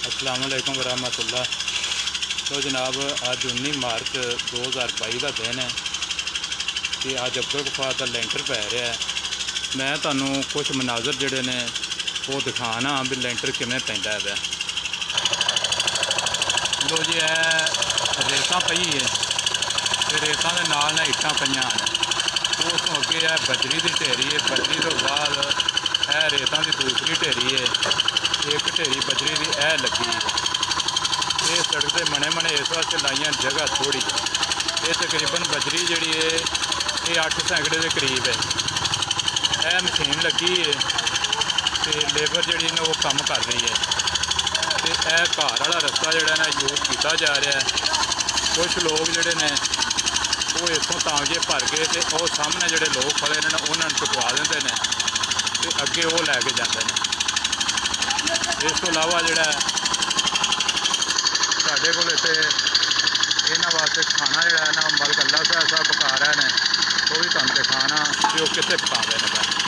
अस्सलाम वालेकुम वरहमतुल्लाह। तो जनाब अज 19 मार्च 2022 का दिन है कि अज अब्दुल गफार का लेंटर पै रहा है। मैं तुहानू कुछ मनाजर जोड़े ने वो दिखाना भी लेंटर किमें पैंदा है। लो जी रेता पई है तो रेतों के नाल ना इट्टां पईयां ने। उस तो अगे है बजरी की ढेरी है। बजरी तो बाद है रेतों की दूसरी ढेरी है। एक ढेरी बजरी की लगी। ये सड़क के मने मने इस वास्ते लाइया जगह थोड़ी। ये तकरीबन बजरी जी है ये 8 सैकड़े के करीब है। यह मशीन लगी है तो लेबर जी ने वो काम कर रही है। तो यह घर वाला रस्ता जोड़ा ना यूज किया जा रहा है। कुछ लोग जोड़े ने वो इतों तांगे भर के तो वो सामने जोड़े लोग खड़े ने उन्होंने चुकवा देंगे ने तो अगे वो लैके जाते हैं। इस तो इलावा जोड़ा साढ़े को इतने इन्होंने वास्ते खाना जोड़ा ना मालिक अल्लाह साहब पका रहे हैं। वो भी तुहानू दिखाना कि वो कितने पका रहे हैं।